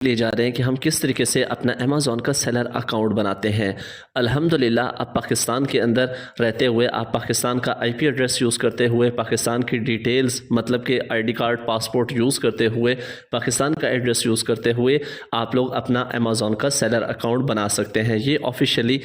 ले जा रहे हैं कि हम किस तरीके से अपना अमेज़ॉन का सेलर अकाउंट बनाते हैं। अल्हम्दुलिल्लाह आप पाकिस्तान के अंदर रहते हुए, आप पाकिस्तान का आईपी एड्रेस यूज़ करते हुए, पाकिस्तान की डिटेल्स मतलब कि आईडी कार्ड, पासपोर्ट यूज़ करते हुए, पाकिस्तान का एड्रेस यूज़ करते हुए आप लोग अपना अमेज़ॉन का सेलर अकाउंट बना सकते हैं। ये ऑफिशियली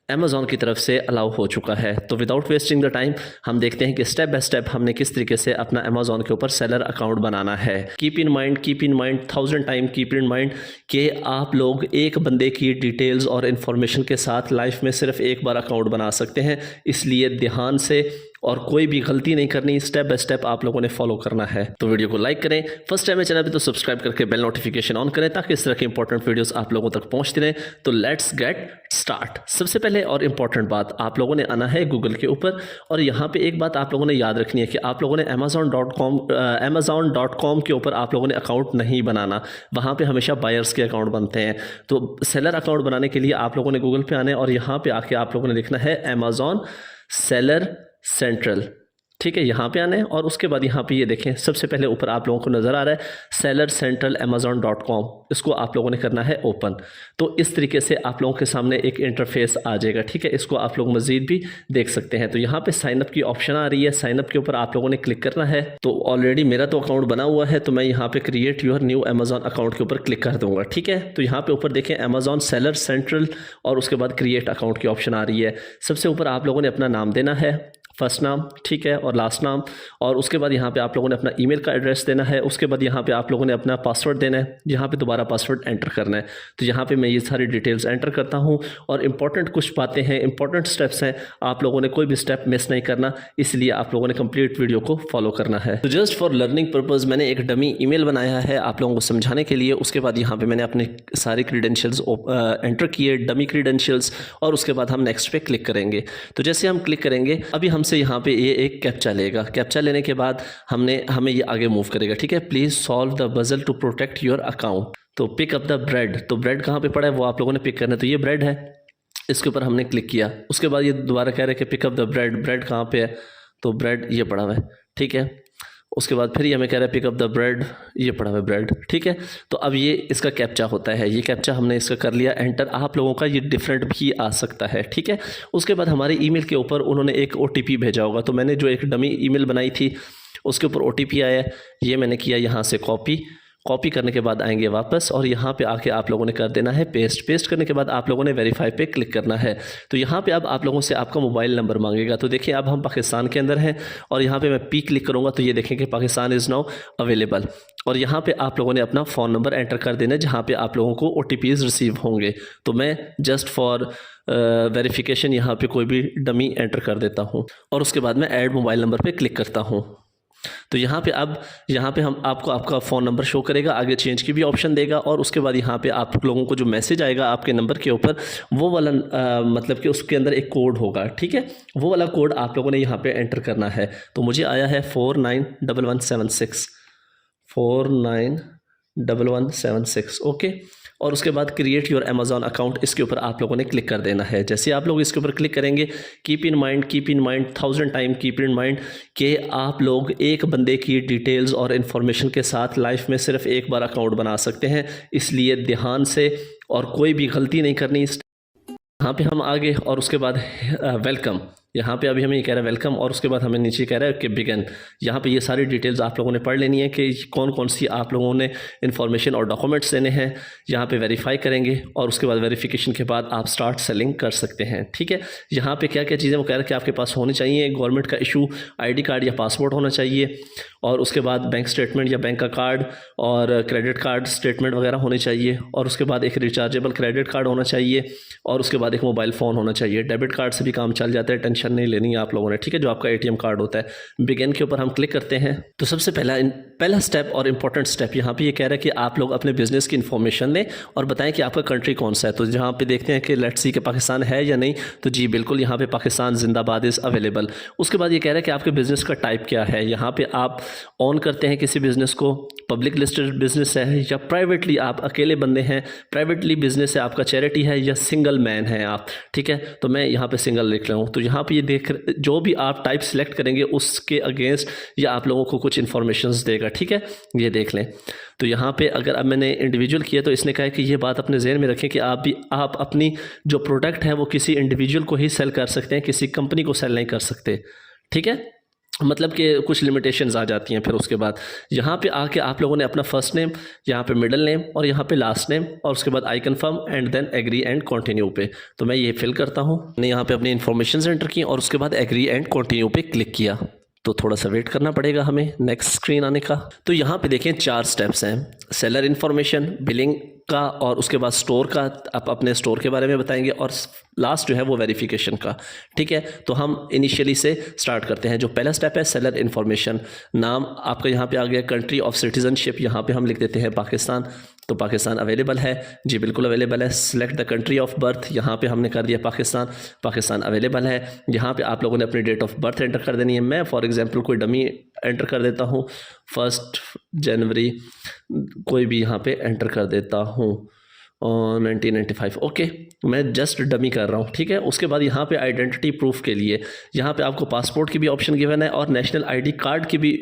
अमेज़ॉन की तरफ से अलाउ हो चुका है। तो विदाउट वेस्टिंग द टाइम हम देखते हैं कि स्टेप बाय स्टेप हमने किस तरीके से अपना अमेज़ॉन के ऊपर सेलर अकाउंट बनाना है। Keep in mind 1000 time keep in mind कि आप लोग एक बंदे की डिटेल्स और इन्फॉर्मेशन के साथ लाइफ में सिर्फ एक बार अकाउंट बना सकते हैं, इसलिए ध्यान से और कोई भी गलती नहीं करनी, स्टेप बाय स्टेप आप लोगों ने फॉलो करना है। तो वीडियो को लाइक करें, फर्स्ट टाइम है चैनल पे तो सब्सक्राइब करके बेल नोटिफिकेशन ऑन करें ताकि इस तरह के इंपॉर्टेंट वीडियोस आप लोगों तक पहुंचती रहें। तो लेट्स गेट स्टार्ट। सबसे पहले और इंपॉर्टेंट बात, आप लोगों ने आना है गूगल के ऊपर और यहाँ पे एक बात आप लोगों ने याद रखनी है कि आप लोगों ने amazon.com के ऊपर आप लोगों ने अकाउंट नहीं बनाना, वहाँ पे हमेशा बायर्स के अकाउंट बनते हैं। तो सेलर अकाउंट बनाने के लिए आप लोगों ने गूगल पे आना है और यहाँ पे आके आप लोगों ने लिखना है अमेज़ॉन सेलर सेंट्रल। ठीक है, यहाँ पे आना है और उसके बाद यहाँ पे ये देखें, सबसे पहले ऊपर आप लोगों को नज़र आ रहा है सेलर सेंट्रल amazon.com, इसको आप लोगों ने करना है ओपन। तो इस तरीके से आप लोगों के सामने एक इंटरफेस आ जाएगा। ठीक है, इसको आप लोग मज़ीद भी देख सकते हैं। तो यहाँ पे साइनअप की ऑप्शन आ रही है, साइनअप के ऊपर आप लोगों ने क्लिक करना है। तो ऑलरेडी मेरा तो अकाउंट बना हुआ है, तो मैं यहाँ पे create your new Amazon account के ऊपर क्लिक कर दूंगा। ठीक है, तो यहाँ पे ऊपर देखें अमेज़ॉन सेलर सेंट्रल और उसके बाद क्रिएट अकाउंट की ऑप्शन आ रही है। सबसे ऊपर आप लोगों ने अपना नाम देना है, फर्स्ट नाम, ठीक है, और लास्ट नाम, और उसके बाद यहाँ पे आप लोगों ने अपना ईमेल का एड्रेस देना है। उसके बाद यहाँ पे आप लोगों ने अपना पासवर्ड देना है, यहाँ पे दोबारा पासवर्ड एंटर करना है। तो यहाँ पे मैं ये सारी डिटेल्स एंटर करता हूँ और इंपॉर्टेंट कुछ बातें हैं, इंपॉर्टेंट स्टेप्स हैं, आप लोगों ने कोई भी स्टेप मिस नहीं करना, इसलिए आप लोगों ने कंप्लीट वीडियो को फॉलो करना है। तो जस्ट फॉर लर्निंग पर्पज़ मैंने एक डमी ईमेल बनाया है आप लोगों को समझाने के लिए। उसके बाद यहाँ पर मैंने अपने सारे क्रीडेंशियल्स एंटर किए, डमी क्रीडेंशियल्स, और उसके बाद हम नेक्स्ट पे क्लिक करेंगे। तो जैसे हम क्लिक करेंगे अभी हमसे यहाँ पे ये एक कैप्चा लेगा। कैप्चा लेने के बाद हमें ये आगे मूव करेगा। ठीक है, please solve the puzzle to protect your account. तो पिक अप द ब्रेड, तो ब्रेड कहाँ पे पड़ा है वो आप लोगों ने पिक करना है। तो ये ब्रेड है, इसके ऊपर हमने क्लिक किया। उसके बाद ये दोबारा कह रहे हैं कि pick up the bread, bread कहाँ पे है, तो ब्रेड ये पड़ा हुआ है। ठीक है, उसके बाद फिर ये हमें कह रहा है पिक अप द ब्रेड, ये पड़ा हुआ है ब्रेड। ठीक है, तो अब ये इसका कैप्चा होता है, ये कैप्चा हमने इसका कर लिया एंटर। आप लोगों का ये डिफरेंट भी आ सकता है। ठीक है, उसके बाद हमारे ईमेल के ऊपर उन्होंने एक ओटीपी भेजा होगा। तो मैंने जो एक डमी ईमेल बनाई थी उसके ऊपर ओटीपी आया है, ये मैंने किया यहाँ से कॉपी करने के बाद आएंगे वापस और यहाँ पे आके आप लोगों ने कर देना है पेस्ट करने के बाद आप लोगों ने वेरीफाई पे क्लिक करना है। तो यहाँ पे अब आप लोगों से आपका मोबाइल नंबर मांगेगा। तो देखिए अब हम पाकिस्तान के अंदर हैं और यहाँ पे मैं पी क्लिक करूँगा तो ये देखें कि पाकिस्तान इज़ नाउ अवेलेबल, और यहाँ पे आप लोगों ने अपना फ़ोन नंबर एंटर कर देना है जहाँ पे आप लोगों को OTPs रिसीव होंगे। तो मैं जस्ट फॉर वेरिफिकेशन यहाँ पे कोई भी डमी एंटर कर देता हूँ और उसके बाद मैं ऐड मोबाइल नंबर पे क्लिक करता हूँ। तो यहाँ पे हम आपको आपका फ़ोन नंबर शो करेगा, आगे चेंज की भी ऑप्शन देगा और उसके बाद यहाँ पे आप लोगों को जो मैसेज आएगा आपके नंबर के ऊपर वो वाला मतलब कि उसके अंदर एक कोड होगा। ठीक है, वो वाला कोड आप लोगों ने यहाँ पे एंटर करना है। तो मुझे आया है 491176 491176। ओके, और उसके बाद क्रिएट योर अमेज़ॉन अकाउंट, इसके ऊपर आप लोगों ने क्लिक कर देना है। जैसे आप लोग इसके ऊपर क्लिक करेंगे, keep in mind 1000 time keep in mind कि आप लोग एक बंदे की डिटेल्स और इन्फॉर्मेशन के साथ लाइफ में सिर्फ एक बार अकाउंट बना सकते हैं, इसलिए ध्यान से और कोई भी गलती नहीं करनी। यहाँ पे हम आगे और उसके बाद वेलकम, यहाँ पे अभी हमें ये कह रहा है वेलकम और उसके बाद हमें नीचे कह रहा है कि बिगिन। यहाँ पे ये सारी डिटेल्स आप लोगों ने पढ़ लेनी है कि कौन कौन सी आप लोगों ने इन्फॉर्मेशन और डॉक्यूमेंट्स देने हैं। यहाँ पे वेरीफाई करेंगे और उसके बाद वेरिफिकेशन के बाद आप स्टार्ट सेलिंग कर सकते हैं। ठीक है, यहाँ पे क्या क्या चीज़ें वो कह रहा है कि आपके पास होनी चाहिए, गवर्नमेंट का इशू आईडी कार्ड या पासपोर्ट होना चाहिए, और उसके बाद बैंक स्टेटमेंट या बैंक का कार्ड और क्रेडिट कार्ड स्टेटमेंट वगैरह होने चाहिए, और उसके बाद एक रिचार्जेबल क्रेडिट कार्ड होना चाहिए, और उसके बाद एक मोबाइल फ़ोन होना चाहिए। डेबिट कार्ड से भी काम चल जाता है, टेंशन नहीं लेनी है आप लोगों ने। ठीक है, जो आपका ATM कार्ड होता है। बिगिन के ऊपर हम क्लिक करते हैं। तो सबसे पहला स्टेप और इम्पोर्टेंट स्टेप यहाँ पे ये कह रहा है कि आप लोग अपने बिजनेस की इन्फॉर्मेशन लें और बताएं कि आपका कंट्री कौन सा है। तो जहाँ पे देखते हैं कि लेट्स सी कि पाकिस्तान है या नहीं, तो जी बिल्कुल यहाँ पे पाकिस्तान जिंदाबाद इज़ अवेलेबल। उसके बाद ये कह रहा है कि आपके बिजनेस का टाइप क्या है। यहाँ पे आप ऑन करते हैं किसी बिजनेस को, पब्लिक लिस्टेड बिजनेस है या प्राइवेटली आप अकेले बंदे हैं, प्राइवेटली बिजनेस है आपका, चैरिटी है या सिंगल मैन है आप। ठीक है, तो मैं यहाँ पे सिंगल लिख रहा हूँ। तो यहाँ पे पे ये जो भी आप टाइप सेलेक्ट करेंगे उसके अगेंस्ट ये आप लोगों को कुछ इन्फॉर्मेशंस देगा, ठीक है, ये देख लें। तो यहाँ पे अगर अब मैंने इंडिविजुअल किया तो इसने कहा है कि ये बात अपने ज़हन में रखें कि आप अपनी जो प्रोडक्ट है वो किसी इंडिविजुअल को ही सेल कर सकते हैं, किसी कंपनी को सेल नहीं कर सकते, ठीक है, मतलब कि कुछ लिमिटेशंस आ जाती हैं। फिर उसके बाद यहाँ पे आके आप लोगों ने अपना फर्स्ट नेम, यहाँ पे मिडिल नेम और यहाँ पे लास्ट नेम और उसके बाद I confirm and then agree and continue पे, तो मैं ये फिल करता हूँ। मैंने यहाँ पे अपनी इन्फॉर्मेशन एंटर की और उसके बाद एग्री एंड कंटिन्यू पे क्लिक किया। तो थोड़ा सा वेट करना पड़ेगा हमें नेक्स्ट स्क्रीन आने का। तो यहाँ पे देखें 4 स्टेप्स हैं, सेलर इन्फॉर्मेशन, बिलिंग का और उसके बाद स्टोर का, आप अपने स्टोर के बारे में बताएंगे और लास्ट जो है वो वेरिफिकेशन का, ठीक है। तो हम इनिशियली से स्टार्ट करते हैं। जो पहला स्टेप है सेलर इन्फॉर्मेशन, नाम आपका यहाँ पे आ गया, कंट्री ऑफ सिटीजनशिप यहाँ पे हम लिख देते हैं पाकिस्तान, तो पाकिस्तान अवेलेबल है जी, बिल्कुल अवेलेबल है। Select the country of birth, यहाँ पे हमने कर दिया पाकिस्तान, पाकिस्तान अवेलेबल है। यहाँ पे आप लोगों ने अपनी डेट ऑफ बर्थ एंटर कर देनी है। मैं फॉर एग्जांपल कोई डमी एंटर कर देता हूँ, 1 जनवरी कोई भी यहाँ पे एंटर कर देता हूँ और 1995, ओके, मैं जस्ट डमी कर रहा हूँ, ठीक है। उसके बाद यहाँ पे आइडेंटिटी प्रूफ के लिए यहाँ पे आपको पासपोर्ट की भी ऑप्शन गिवन है और नेशनल आईडी कार्ड की भी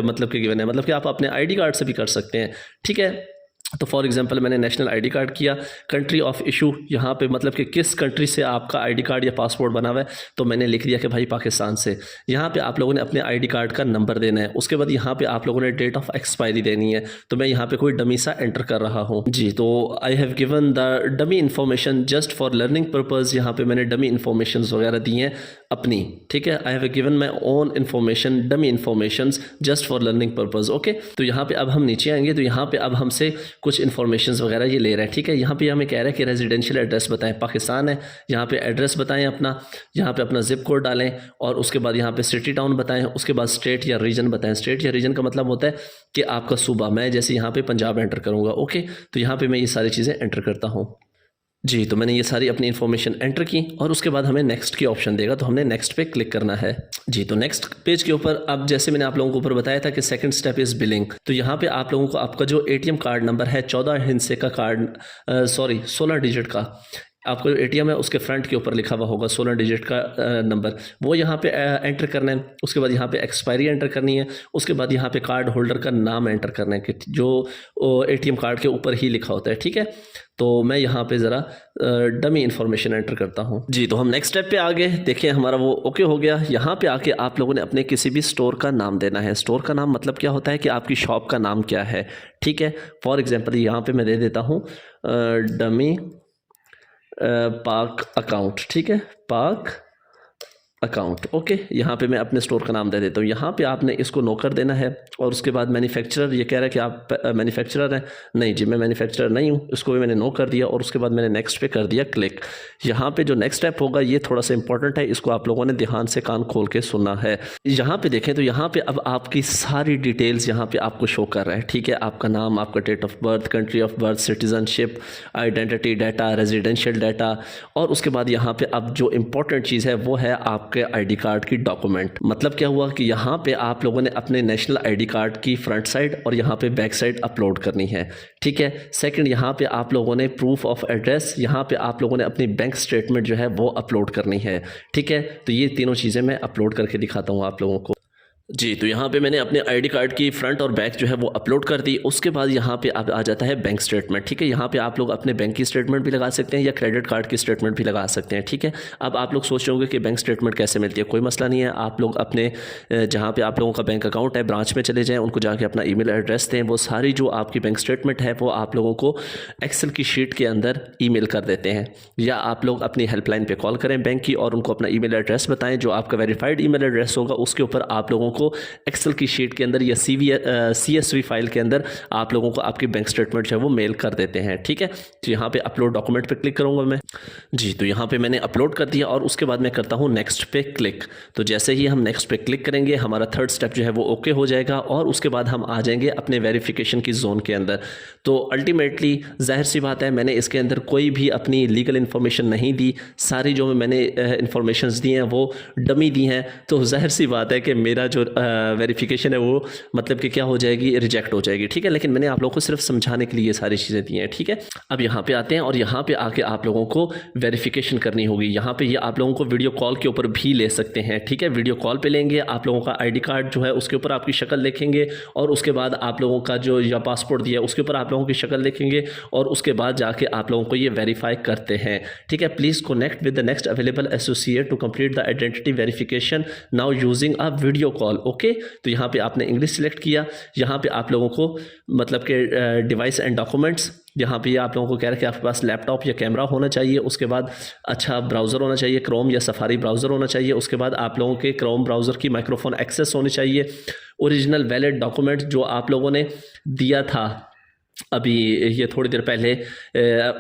मतलब कि गिवन है, मतलब कि आप अपने आईडी कार्ड से भी कर सकते हैं, ठीक है। तो फॉर एग्जांपल मैंने नेशनल आईडी कार्ड किया, कंट्री ऑफ इशू यहाँ पे मतलब कि किस कंट्री से आपका आईडी कार्ड या पासपोर्ट बना हुआ है, तो मैंने लिख दिया कि भाई पाकिस्तान से। यहाँ पे आप लोगों ने अपने आईडी कार्ड का नंबर देना है। उसके बाद यहाँ पे आप लोगों ने डेट ऑफ एक्सपायरी देनी है, तो मैं यहाँ पे कोई डमी सा एंटर कर रहा हूँ जी। तो I have given the dummy information just for learning purpose, यहाँ पे मैंने डमी इन्फॉर्मेशन वगैरह दी हैं अपनी, ठीक है। I have given my own information, dummy information just for learning purpose, okay. तो यहाँ पे अब हम नीचे आएंगे तो यहाँ पे अब हमसे कुछ इन्फॉर्मेशन वगैरह ये ले रहा है, ठीक है। यहाँ पे हमें कह रहा है कि रेजिडेंशियल एड्रेस बताएं, पाकिस्तान है, यहाँ पे एड्रेस बताएं अपना, यहाँ पे अपना जिप कोड डालें और उसके बाद यहाँ पे सिटी टाउन बताएं, उसके बाद स्टेट या रीजन बताएं। स्टेट या रीजन का मतलब होता है कि आपका सूबा, मैं जैसे यहाँ पे पंजाब एंटर करूँगा, ओके। तो यहाँ पे मैं ये सारी चीज़ें एंटर करता हूँ जी। तो मैंने ये सारी अपनी इन्फॉर्मेशन एंटर की और उसके बाद हमें नेक्स्ट की ऑप्शन देगा, तो हमने नेक्स्ट पे क्लिक करना है जी। तो नेक्स्ट पेज के ऊपर अब जैसे मैंने आप लोगों को ऊपर बताया था कि सेकंड स्टेप इज़ बिलिंग, तो यहाँ पे आप लोगों को आपका जो एटीएम कार्ड नंबर है 14 हिस्से का कार्ड 16 डिजिट का आपका जो एटीएम है उसके फ्रंट के ऊपर लिखा हुआ होगा 16 डिजिट का नंबर, वो यहाँ पे एंटर करना है। उसके बाद यहाँ पे एक्सपायरी एंटर करनी है। उसके बाद यहाँ पे कार्ड होल्डर का नाम एंटर करना है कि जो एटीएम कार्ड के ऊपर ही लिखा होता है, ठीक है। तो मैं यहाँ पे ज़रा डमी इन्फॉर्मेशन एंटर करता हूँ जी। तो हम नेक्स्ट स्टेप पे आ गए, देखिए हमारा वो ओके हो गया। यहाँ पे आके आप लोगों ने अपने किसी भी स्टोर का नाम देना है। स्टोर का नाम मतलब क्या होता है कि आपकी शॉप का नाम क्या है, ठीक है। फॉर एग्जांपल यहाँ पे मैं दे देता हूँ डमी पाक अकाउंट, ठीक है, पाक अकाउंट, ओके। यहाँ पे मैं अपने स्टोर का नाम दे देता हूँ। यहाँ पे आपने इसको नो कर देना है और उसके बाद मैन्युफैक्चरर, ये कह रहा है कि आप मैन्युफैक्चरर हैं, नहीं जी मैं मैन्युफैक्चरर नहीं हूँ, इसको भी मैंने नो कर दिया और उसके बाद मैंने नेक्स्ट पे कर दिया क्लिक। यहाँ पे जो नेक्स्ट स्टेप होगा ये थोड़ा सा इंपॉर्टेंट है, इसको आप लोगों ने ध्यान से कान खोल के सुनना है। यहाँ पे देखें तो यहाँ पे अब आपकी सारी डिटेल्स यहाँ पे आपको शो कर रहा है, ठीक है। आपका नाम, आपका date of birth, country of birth, citizenship, identity data, residential data और उसके बाद यहाँ पे अब जो इम्पोर्टेंट चीज़ है वो है आपके आईडी कार्ड की डॉक्यूमेंट। मतलब क्या हुआ कि यहाँ पे आप लोगों ने अपने नेशनल आईडी कार्ड की फ्रंट साइड और यहाँ पे बैक साइड अपलोड करनी है, ठीक है। सेकंड, यहाँ पे आप लोगों ने प्रूफ ऑफ एड्रेस, यहाँ पे आप लोगों ने अपनी बैंक स्टेटमेंट जो है वो अपलोड करनी है, ठीक है। तो ये तीनों चीज़ें मैं अपलोड करके दिखाता हूँ आप लोगों को जी। तो यहाँ पे मैंने अपने आईडी कार्ड की फ्रंट और बैक जो है वो अपलोड कर दी। उसके बाद यहाँ पे अब आ जाता है बैंक स्टेटमेंट, ठीक है। यहाँ पे आप लोग अपने बैंक की स्टेटमेंट भी लगा सकते हैं या क्रेडिट कार्ड की स्टेटमेंट भी लगा सकते हैं, ठीक है। अब आप लोग सोच रहे होंगे कि बैंक स्टेटमेंट कैसे मिलती है, कोई मसला नहीं है। आप लोग अपने जहाँ पे आप लोगों का बैंक अकाउंट है ब्रांच में चले जाएँ, उनको जाके अपना ईमेल एड्रेस दें, वो सारी जो आपकी बैंक स्टेटमेंट है वो आप लोगों को एक्सेल की शीट के अंदर ईमेल कर देते हैं, या आप लोग अपनी हेल्पलाइन पे कॉल करें बैंक की और उनको अपना ईमेल एड्रेस बताएं, जो आपका वेरीफाइड ईमेल एड्रेस होगा उसके ऊपर आप लोगों को एक्सेल की शीट के अंदर या CSV फाइल के अंदर आप लोगों को आपकी बैंक स्टेटमेंट जो है वो मेल कर देते हैं, ठीक है। तो यहाँ पे अपलोड डॉक्यूमेंट पे क्लिक करूँगा मैं जी। तो यहाँ पे मैंने अपलोड कर दिया और उसके बाद मैं करता हूँ नेक्स्ट पे क्लिक। तो जैसे ही हम नेक्स्ट पे क्लिक करेंगे हमारा थर्ड स्टेप जो है वो ओके हो जाएगा और उसके बाद हम आ जाएंगे अपने वेरिफिकेशन की जोन के अंदर। तो अल्टीमेटली जाहिर सी बात है मैंने इसके अंदर कोई भी अपनी लीगल इन्फॉर्मेशन नहीं दी, सारी जो मैंने इन्फॉर्मेशन दी हैं वो डमी दी हैं। तो जाहिर सी बात है कि मेरा जो वेरिफिकेशन है वो मतलब कि क्या हो जाएगी, रिजेक्ट हो जाएगी। ठीक है, लेकिन मैंने आप लोगों को सिर्फ समझाने के लिए ये सारी चीज़ें दी हैं। ठीक है, अब यहाँ पे आते हैं और यहाँ पे आके आप लोगों को वेरिफिकेशन करनी होगी। यहाँ पे ये आप लोगों को वीडियो कॉल के ऊपर भी ले सकते हैं। ठीक है, वीडियो कॉल पे लेंगे, आप लोगों का आईडी कार्ड जो है उसके ऊपर आपकी शक्ल देखेंगे और उसके बाद आप लोगों का जो या पासपोर्ट दिया उसके ऊपर आप लोगों की शक्ल देखेंगे और उसके बाद जाके आप लोगों को ये वेरीफाई करते हैं। ठीक है, please connect with the next available associate to complete the identity verification now using a video call. Okay, तो यहाँ पे आपने इंग्लिश सिलेक्ट किया। यहाँ पे आप लोगों को मतलब कि डिवाइस एंड डॉक्यूमेंट्स, यहाँ पे आप लोगों को कह रहा है कि आपके पास लैपटॉप या कैमरा होना चाहिए, उसके बाद अच्छा ब्राउज़र होना चाहिए, क्रोम या सफारी ब्राउज़र होना चाहिए, उसके बाद आप लोगों के क्रोम ब्राउज़र की माइक्रोफोन एक्सेस होनी चाहिए, ओरिजिनल वैलिड डॉक्यूमेंट जो आप लोगों ने दिया था अभी ये थोड़ी देर पहले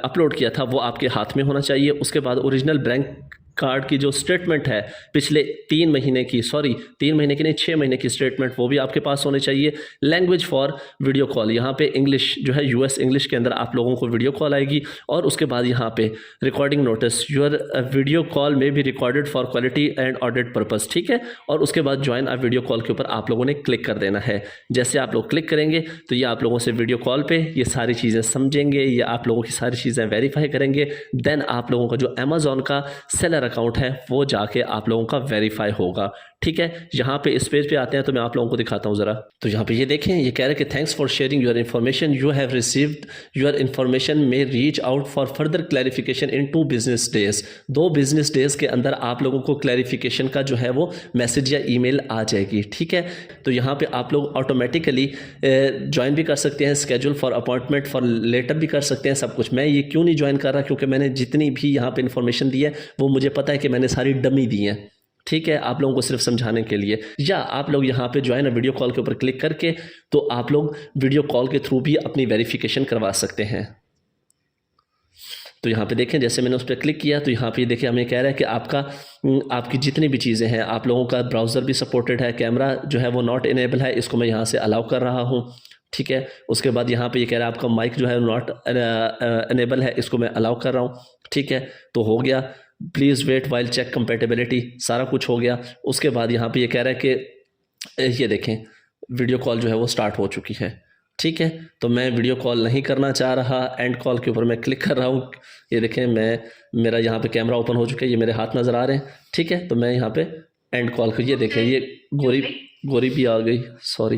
अपलोड किया था वो आपके हाथ में होना चाहिए। उसके बाद ओरिजिनल बैंक कार्ड की जो स्टेटमेंट है पिछले 3 महीने की, 3 महीने की नहीं 6 महीने की स्टेटमेंट, वो भी आपके पास होनी चाहिए। लैंग्वेज फॉर वीडियो कॉल, यहाँ पे इंग्लिश जो है यूएस इंग्लिश के अंदर आप लोगों को वीडियो कॉल आएगी। और उसके बाद यहाँ पे recording notice, your video call में भी recorded for quality and audit purpose. ठीक है, और उसके बाद ज्वाइन अ वीडियो कॉल के ऊपर आप लोगों ने क्लिक कर देना है। जैसे आप लोग क्लिक करेंगे तो ये आप लोगों से वीडियो कॉल पे ये सारी चीज़ें समझेंगे, ये आप लोगों की सारी चीज़ें वेरीफाई करेंगे। देन आप लोगों का जो अमेजोन का सेलर अकाउंट है वो जाके आप लोगों का वेरीफाई होगा। ठीक है, यहाँ पे इस पेज पे आते हैं तो मैं आप लोगों को दिखाता हूँ ज़रा। तो यहाँ पे ये देखें, ये कह रहे हैं कि thanks for sharing your information, you have received your information में reach out for further clarification in 2 business days. 2 business days के अंदर आप लोगों को क्लैरिफिकेशन का जो है वो मैसेज या ईमेल आ जाएगी। ठीक है, तो यहाँ पे आप लोग ऑटोमेटिकली ज्वाइन भी कर सकते हैं, schedule for appointment for later भी कर सकते हैं, सब कुछ। मैं ये क्यों नहीं ज्वाइन कर रहा, क्योंकि मैंने जितनी भी यहाँ पे इन्फॉर्मेशन दी है वो मुझे पता है कि मैंने सारी डमी दी हैं। ठीक है, आप लोगों को सिर्फ समझाने के लिए। या आप लोग यहाँ पे ज्वाइन वीडियो कॉल के ऊपर क्लिक करके तो आप लोग वीडियो कॉल के थ्रू भी अपनी वेरिफिकेशन करवा सकते हैं। तो यहाँ पे देखें, जैसे मैंने उस पर क्लिक किया तो यहाँ पे देखिए हमें कह रहा है कि आपकी जितनी भी चीज़ें हैं, आप लोगों का ब्राउज़र भी सपोर्टेड है, कैमरा जो है वो नॉट इनेबल है, इसको मैं यहाँ से अलाउ कर रहा हूँ। ठीक है, उसके बाद यहाँ पे ये कह रहा है आपका माइक जो है नॉट इनेबल है, इसको मैं अलाउ कर रहा हूँ। ठीक है, तो हो गया। Please wait while check compatibility, सारा कुछ हो गया। उसके बाद यहाँ पे ये कह रहा है कि ये देखें वीडियो कॉल जो है वो स्टार्ट हो चुकी है। ठीक है, तो मैं वीडियो कॉल नहीं करना चाह रहा, एंड कॉल के ऊपर मैं क्लिक कर रहा हूँ। ये देखें मेरा यहाँ पे कैमरा ओपन हो चुका है, ये मेरे हाथ नज़र आ रहे हैं। ठीक है, तो मैं यहाँ पे एंड कॉल को, ये देखें ये गोरी भी आ गई, सॉरी।